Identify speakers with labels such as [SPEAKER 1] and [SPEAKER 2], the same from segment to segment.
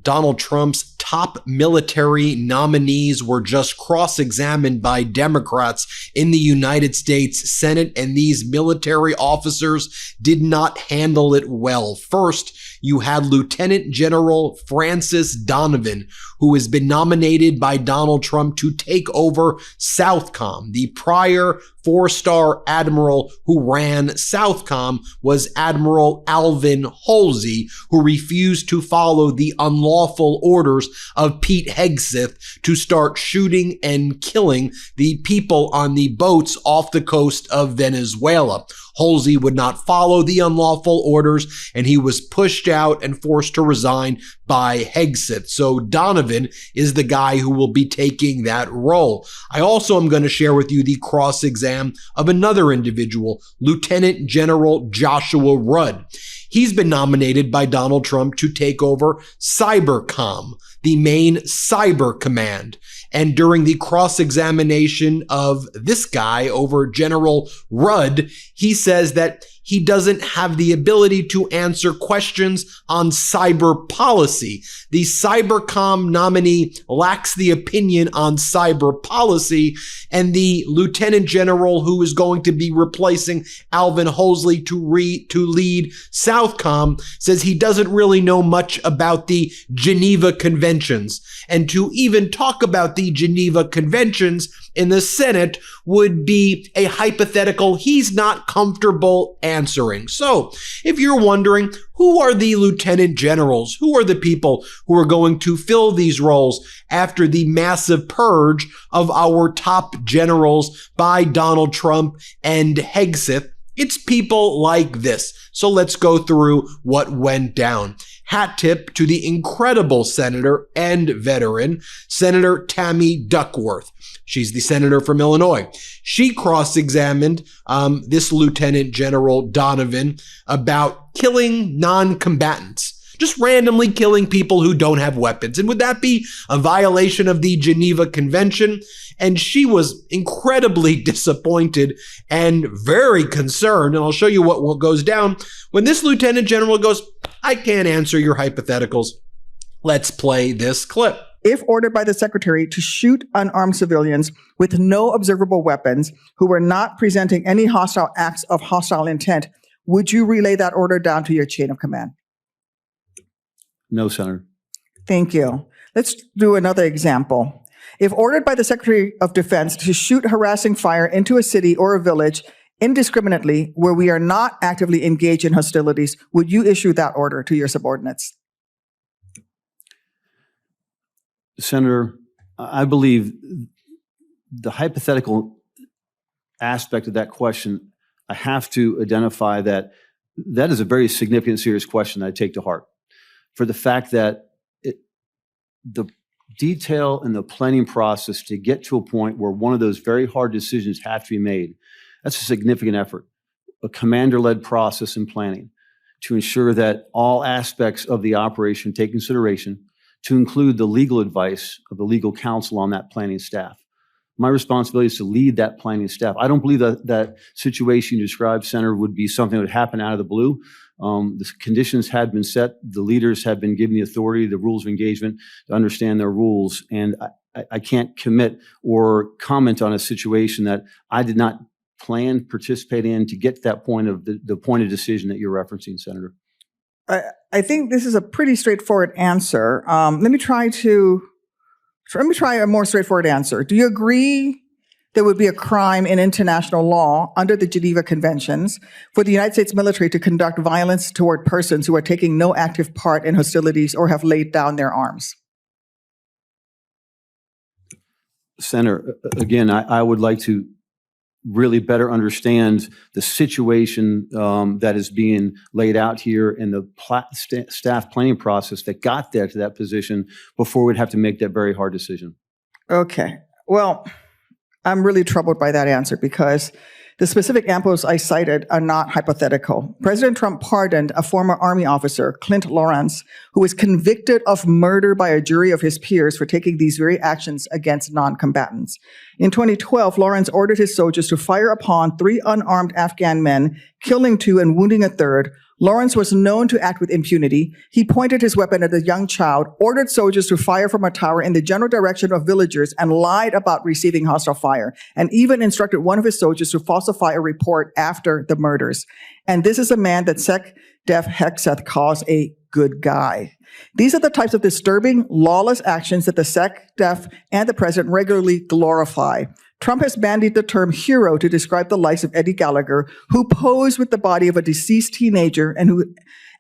[SPEAKER 1] Donald Trump's top military nominees were just cross-examined by Democrats in the United States Senate, and these military officers did not handle it well. First, you had Lieutenant General Francis Donovan, who has been nominated by Donald Trump to take over Southcom. The prior four-star admiral who ran Southcom was Admiral Alvin Halsey, who refused to follow the unlawful orders of Pete Hegseth to start shooting and killing the people on the boats off the coast of Venezuela. Halsey would not follow the unlawful orders, and he was pushed out and forced to resign by Hegseth. So Donovan is the guy who will be taking that role. I also am going to share with you the cross-exam of another individual, Lieutenant General Joshua Rudd. He's been nominated by Donald Trump to take over Cybercom, the main cyber command. And during the cross-examination of this guy over General Rudd, he says that he doesn't have the ability to answer questions on cyber policy. The Cybercom nominee lacks the opinion on cyber policy, and the lieutenant general who is going to be replacing Alvin Halsey to lead Southcom says he doesn't really know much about the Geneva Conventions. And to even talk about the Geneva Conventions in the Senate would be a hypothetical he's not comfortable answering. So if you're wondering, who are the lieutenant generals? Who are the people who are going to fill these roles after the massive purge of our top generals by Donald Trump and Hegseth? It's people like this. So let's go through what went down. Hat tip to the incredible senator and veteran, Senator Tammy Duckworth. She's the senator from Illinois. She cross-examined this Lieutenant General Donovan about killing non-combatants. Just randomly killing people who don't have weapons. And would that be a violation of the Geneva Convention? And she was incredibly disappointed and very concerned. And I'll show you what goes down when this Lieutenant General goes, I can't answer your hypotheticals. Let's play this clip.
[SPEAKER 2] If ordered by the Secretary to shoot unarmed civilians with no observable weapons who were not presenting any hostile acts of hostile intent, would you relay that order down to your chain of command?
[SPEAKER 3] No, Senator.
[SPEAKER 2] Thank you. Let's do another example. If ordered by the Secretary of Defense to shoot harassing fire into a city or a village indiscriminately where we are not actively engaged in hostilities, would you issue that order to your subordinates?
[SPEAKER 3] Senator, I believe the hypothetical aspect of that question, I have to identify that is a very significant, serious question that I take to heart. For the fact that the detail and the planning process to get to a point where one of those very hard decisions have to be made, that's a significant effort, a commander-led process in planning to ensure that all aspects of the operation take consideration, to include the legal advice of the legal counsel on that planning staff. My responsibility is to lead that planning staff. I don't believe that that situation you described, Senator, would be something that would happen out of the blue. The conditions had been set. The leaders have been given the authority, the rules of engagement to understand their rules. And I can't commit or comment on a situation that I did not plan, participate in to get to that point of the point of decision that you're referencing, Senator.
[SPEAKER 2] I think this is a pretty straightforward answer. Let me try a more straightforward answer. Do you agree there would be a crime in international law under the Geneva Conventions for the United States military to conduct violence toward persons who are taking no active part in hostilities or have laid down their arms?
[SPEAKER 3] Senator, again, I would like to really better understand the situation that is being laid out here and the staff planning process that got there to that position before we'd have to make that very hard decision.
[SPEAKER 2] Okay. Well, I'm really troubled by that answer because the specific examples I cited are not hypothetical. President Trump pardoned a former Army officer, Clint Lawrence, who was convicted of murder by a jury of his peers for taking these very actions against non-combatants. In 2012, Lawrence ordered his soldiers to fire upon 3 unarmed Afghan men, killing 2 and wounding a third, Lawrence was known to act with impunity. He pointed his weapon at a young child, ordered soldiers to fire from a tower in the general direction of villagers, and lied about receiving hostile fire, and even instructed one of his soldiers to falsify a report after the murders. And this is a man that Sec-Def Hegseth calls a good guy. These are the types of disturbing, lawless actions that the Sec-Def and the president regularly glorify. Trump has bandied the term hero to describe the likes of Eddie Gallagher, who posed with the body of a deceased teenager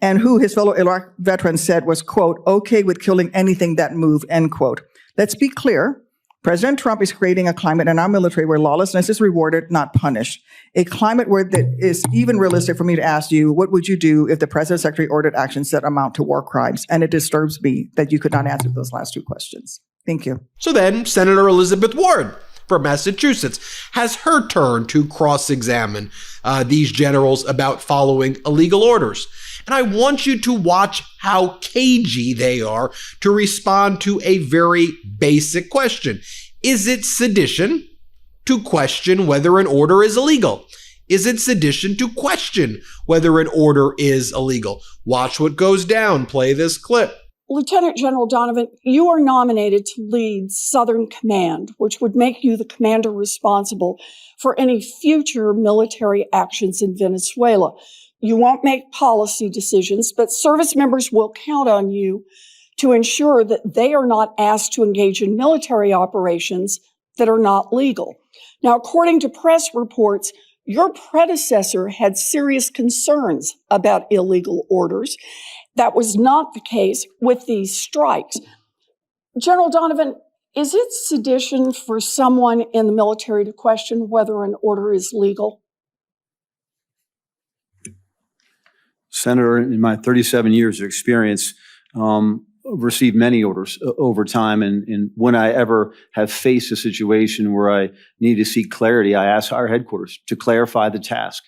[SPEAKER 2] and who his fellow Iraq veteran said was, quote, okay with killing anything that moved, end quote. Let's be clear. President Trump is creating a climate in our military where lawlessness is rewarded, not punished. A climate where that is even realistic for me to ask you, what would you do if the president's secretary ordered actions that amount to war crimes? And it disturbs me that you could not answer those last two questions. Thank you.
[SPEAKER 1] So then Senator Elizabeth Warren from Massachusetts has her turn to cross-examine these generals about following illegal orders. And I want you to watch how cagey they are to respond to a very basic question. Is it sedition to question whether an order is illegal? Is it sedition to question whether an order is illegal? Watch what goes down. Play this clip.
[SPEAKER 4] Lieutenant General Donovan, you are nominated to lead Southern Command, which would make you the commander responsible for any future military actions in Venezuela. You won't make policy decisions, but service members will count on you to ensure that they are not asked to engage in military operations that are not legal. Now, according to press reports, your predecessor had serious concerns about illegal orders. That was not the case with these strikes. General Donovan, is it sedition for someone in the military to question whether an order is legal?
[SPEAKER 3] Senator, in my 37 years of experience, received many orders over time. And when I ever have faced a situation where I need to seek clarity, I ask our headquarters to clarify the task.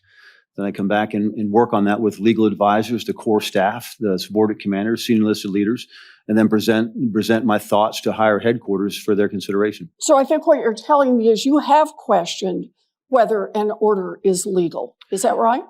[SPEAKER 3] Then I come back and work on that with legal advisors, the core staff, the subordinate commanders, senior enlisted leaders, and then present my thoughts to higher headquarters for their consideration.
[SPEAKER 4] So I think what you're telling me is you have questioned whether an order is legal. Is that right?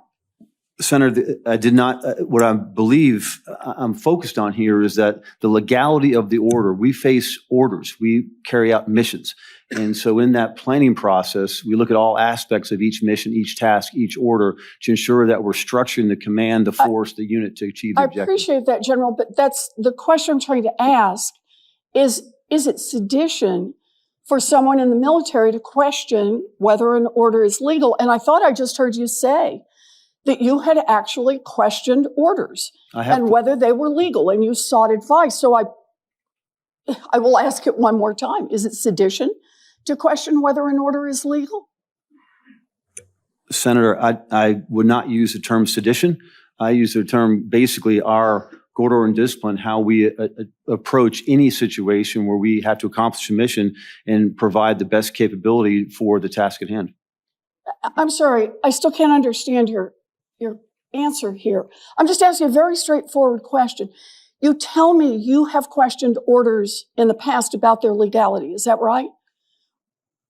[SPEAKER 3] Senator, I did not. What I believe I'm focused on here is that the legality of the order. We face orders. We carry out missions. And so in that planning process, we look at all aspects of each mission, each task, each order to ensure that we're structuring the command, the force, the unit to achieve the objective.
[SPEAKER 4] I appreciate that, General, but that's the question I'm trying to ask is it sedition for someone in the military to question whether an order is legal? And I thought I just heard you say that you had actually questioned orders and whether they were legal, and you sought advice. So I will ask it one more time. Is it sedition to question whether an order is legal?
[SPEAKER 3] Senator, I would not use the term sedition. I use the term basically our good order and discipline, how we approach any situation where we have to accomplish a mission and provide the best capability for the task at hand.
[SPEAKER 4] I'm sorry, I still can't understand your answer here. I'm just asking a very straightforward question. You tell me you have questioned orders in the past about their legality. Is that right?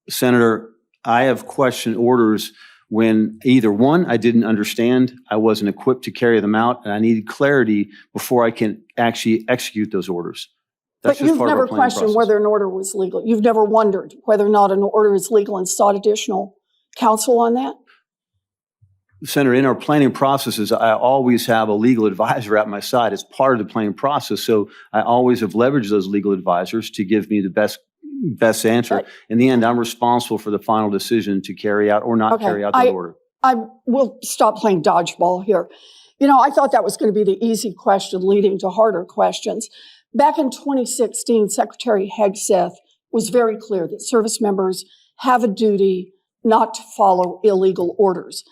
[SPEAKER 3] Senator, I have questioned orders when either one, I didn't understand, I wasn't equipped to carry them out, and I needed clarity before I can actually execute those orders. That's
[SPEAKER 4] but you've never questioned whether an order was legal. You've never wondered whether or not an order is legal and sought additional counsel on that?
[SPEAKER 3] Senator, in our planning processes, I always have a legal advisor at my side as part of the planning process. So I always have leveraged those legal advisors to give me the best answer. In the end, I'm responsible for the final decision to carry out or not carry out that order.
[SPEAKER 4] I will stop playing dodgeball here. You know, I thought that was going to be the easy question leading to harder questions. Back in 2016, Secretary Hegseth was very clear that service members have a duty not to follow illegal orders.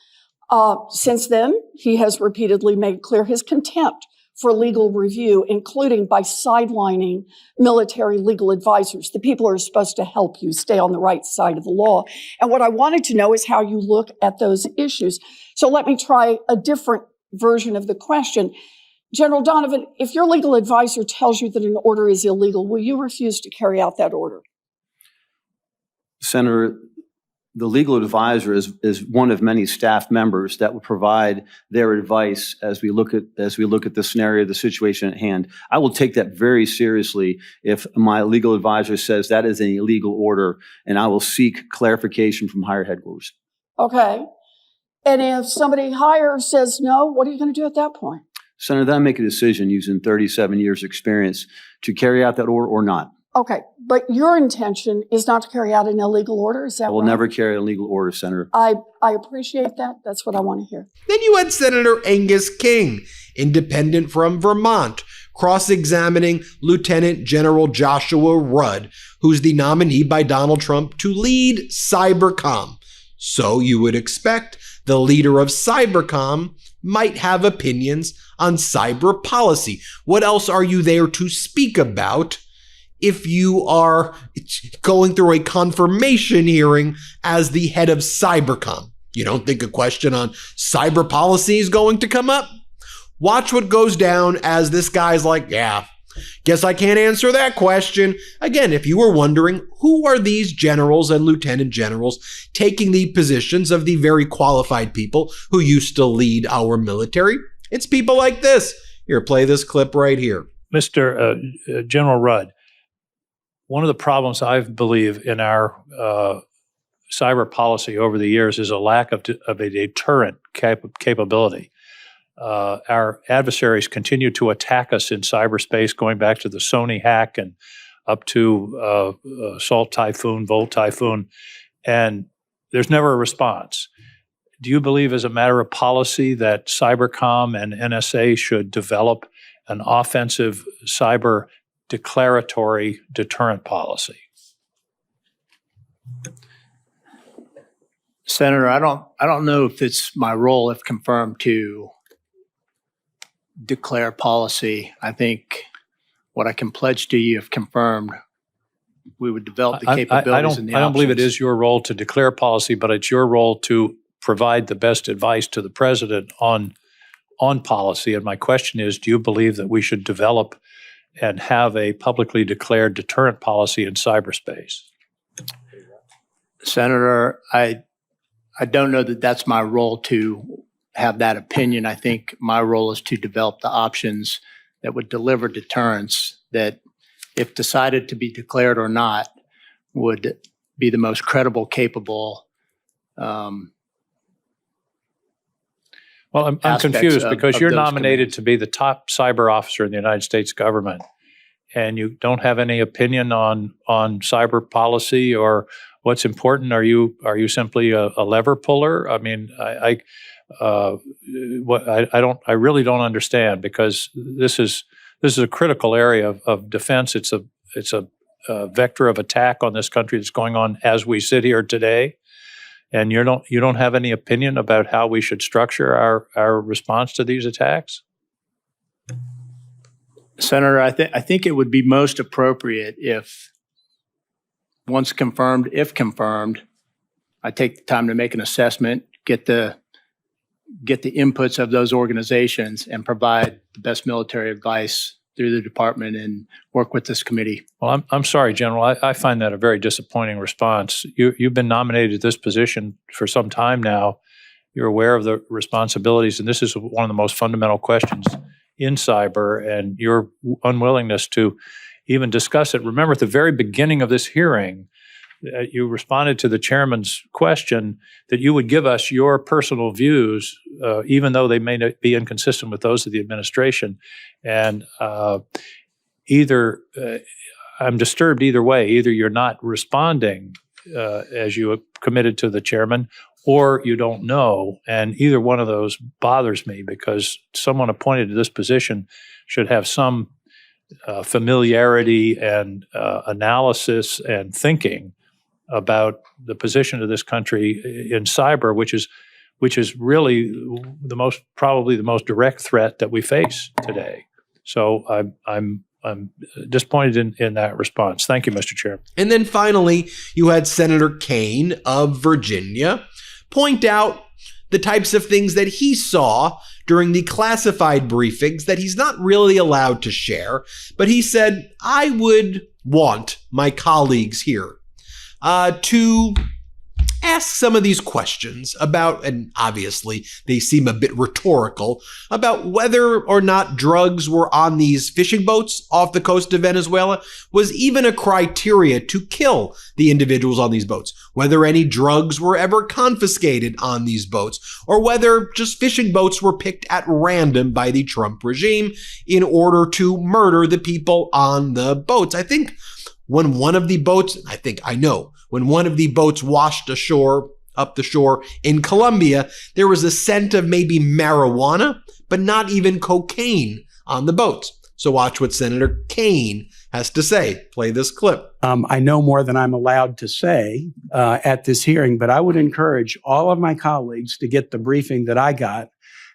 [SPEAKER 4] Since then, he has repeatedly made clear his contempt for legal review, including by sidelining military legal advisors, the people who are supposed to help you stay on the right side of the law. And what I wanted to know is how you look at those issues. So let me try a different version of the question. General Donovan, if your legal advisor tells you that an order is illegal, will you refuse to carry out that order?
[SPEAKER 3] Senator, the legal advisor is one of many staff members that will provide their advice as we look at the scenario, the situation at hand. I will take that very seriously if my legal advisor says that is an illegal order, and I will seek clarification from higher headquarters.
[SPEAKER 4] Okay. And if somebody higher says no, what are you going to do at that point?
[SPEAKER 3] Senator, then I make a decision using 37 years experience to carry out that order or not.
[SPEAKER 4] Okay, but your intention is not to carry out an illegal order, is that right?
[SPEAKER 3] I will never carry an illegal order, Senator.
[SPEAKER 4] I appreciate that. That's what I want to hear.
[SPEAKER 1] Then you had Senator Angus King, independent from Vermont, cross-examining Lieutenant General Joshua Rudd, who's the nominee by Donald Trump to lead Cybercom. So you would expect the leader of Cybercom might have opinions on cyber policy. What else are you there to speak about if you are going through a confirmation hearing as the head of Cybercom? You don't think a question on cyber policy is going to come up? Watch what goes down as this guy's like, yeah, guess I can't answer that question. Again, if you were wondering, who are these generals and lieutenant generals taking the positions of the very qualified people who used to lead our military? It's people like this. Here, play this clip right here.
[SPEAKER 5] Mr. General Rudd, one of the problems I believe in our cyber policy over the years is a lack of a deterrent capability. Our adversaries continue to attack us in cyberspace, going back to the Sony hack and up to Salt Typhoon, Volt Typhoon, and there's never a response. Do you believe as a matter of policy that Cybercom and NSA should develop an offensive cyber declaratory deterrent policy?
[SPEAKER 6] Senator, I don't know if it's my role, if confirmed, to declare policy. I think what I can pledge to you, if confirmed, we would develop the capabilities and the options.
[SPEAKER 5] I don't believe it is your role to declare policy, but it's your role to provide the best advice to the president on policy. And my question is, do you believe that we should develop and have a publicly declared deterrent policy in cyberspace?
[SPEAKER 6] Senator, I don't know that that's my role to have that opinion. I think my role is to develop the options that would deliver deterrence that, if decided to be declared or not, would be the most credible, capable.
[SPEAKER 5] Well, I'm confused because you're nominated to be the top cyber officer in the United States government, and you don't have any opinion on cyber policy or what's important. Are you simply a lever puller? I mean, I really don't understand, because this is a critical area of defense. It's a vector of attack on this country that's going on as we sit here today. And you don't have any opinion about how we should structure our response to these attacks?
[SPEAKER 6] Senator, I think it would be most appropriate if, once confirmed, if confirmed, I take the time to make an assessment, get the inputs of those organizations, and provide the best military advice through the department and work with this committee.
[SPEAKER 5] Well, I'm sorry, General. I find that a very disappointing response. You've been nominated to this position for some time now. You're aware of the responsibilities, and this is one of the most fundamental questions in cyber, and your unwillingness to even discuss it. Remember, at the very beginning of this hearing, you responded to the chairman's question that you would give us your personal views, even though they may not be inconsistent with those of the administration. And either I'm disturbed either way. Either you're not responding as you committed to the chairman, or you don't know. And either one of those bothers me, because someone appointed to this position should have some familiarity and analysis and thinking about the position of this country in cyber, which is really probably the most direct threat that we face today. So I'm disappointed in that response. Thank you, Mr. Chair.
[SPEAKER 1] And then finally, you had Senator Kaine of Virginia point out the types of things that he saw during the classified briefings that he's not really allowed to share. But he said, I would want my colleagues here to ask some of these questions about, and obviously they seem a bit rhetorical, about whether or not drugs were on these fishing boats off the coast of Venezuela was even a criteria to kill the individuals on these boats, whether any drugs were ever confiscated on these boats, or whether just fishing boats were picked at random by the Trump regime in order to murder the people on the boats. I think when one of the boats, when one of the boats washed up the shore in Colombia, there was a scent of maybe marijuana, but not even cocaine on the boats. So watch what Senator Kaine has to say. Play this clip.
[SPEAKER 7] I know more than I'm allowed to say at this hearing, but I would encourage all of my colleagues to get the briefing that I got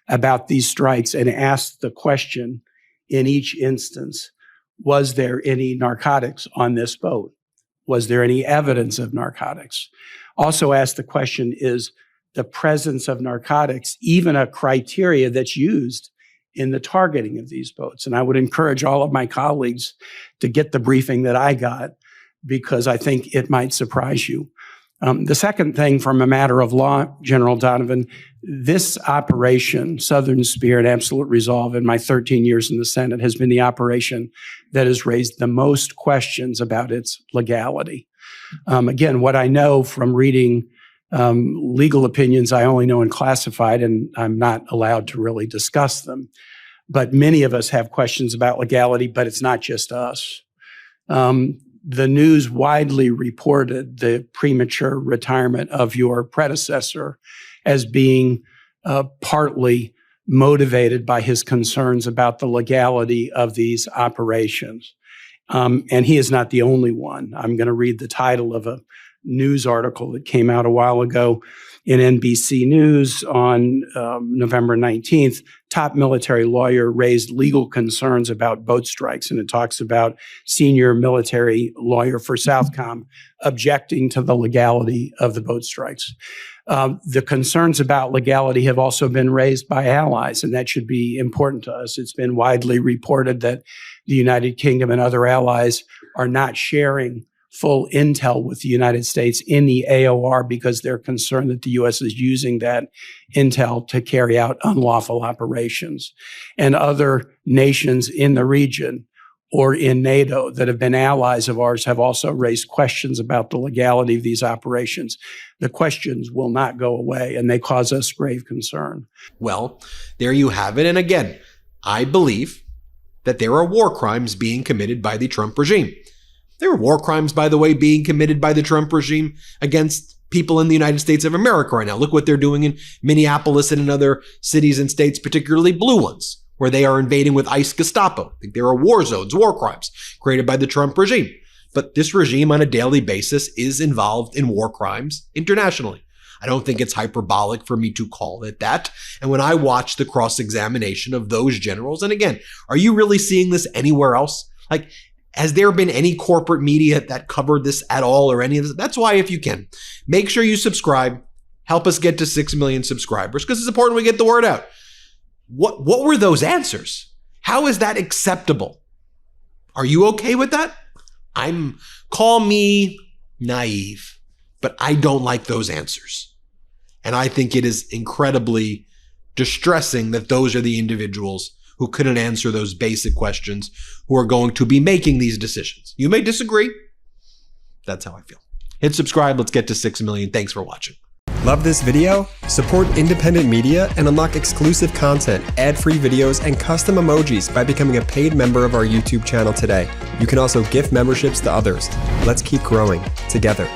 [SPEAKER 7] about these strikes and ask the question in each instance, was there any narcotics on this boat? Was there any evidence of narcotics? Also ask the question, is the presence of narcotics even a criteria that's used in the targeting of these boats? And I would encourage all of my colleagues to get the briefing that I got, because I think it might surprise you. The second thing, from a matter of law, General Donovan, this operation, Southern Spirit, Absolute Resolve, in my 13 years in the Senate, has been the operation that has raised the most questions about its legality. Again, what I know from reading legal opinions, I only know in classified, and I'm not allowed to really discuss them. But many of us have questions about legality, but it's not just us. The news widely reported the premature retirement of your predecessor as being partly motivated by his concerns about the legality of these operations. And he is not the only one. I'm going to read the title of a news article that came out a while ago in NBC News on November 19th. Top military lawyer raised legal concerns about boat strikes, and it talks about senior military lawyer for Southcom objecting to the legality of the boat strikes. The concerns about legality have also been raised by allies, and that should be important to us. It's been widely reported that the United Kingdom and other allies are not sharing full intel with the United States in the AOR because they're concerned that the U.S. is using that intel to carry out unlawful operations. And other nations in the region or in NATO that have been allies of ours have also raised questions about the legality of these operations. The questions will not go away, and they cause us grave concern.
[SPEAKER 1] Well, there you have it. And again, I believe that there are war crimes being committed by the Trump regime. There are war crimes, by the way, being committed by the Trump regime against people in the United States of America right now. Look what they're doing in Minneapolis and in other cities and states, particularly blue ones, where they are invading with ICE Gestapo. I think there are war zones, war crimes created by the Trump regime. But this regime on a daily basis is involved in war crimes internationally. I don't think it's hyperbolic for me to call it that. And when I watch the cross-examination of those generals, and again, are you really seeing this anywhere else? Like, has there been any corporate media that covered this at all or any of this? That's why, if you can, make sure you subscribe. Help us get to 6 million subscribers, because it's important we get the word out. What were those answers? How is that acceptable? Are you okay with that? Call me naive, but I don't like those answers. And I think it is incredibly distressing that those are the individuals who couldn't answer those basic questions, who are going to be making these decisions. You may disagree. That's how I feel. Hit subscribe. Let's get to 6 million. Thanks for watching.
[SPEAKER 8] Love this video? Support independent media and unlock exclusive content, ad-free videos, and custom emojis by becoming a paid member of our YouTube channel today. You can also gift memberships to others. Let's keep growing together.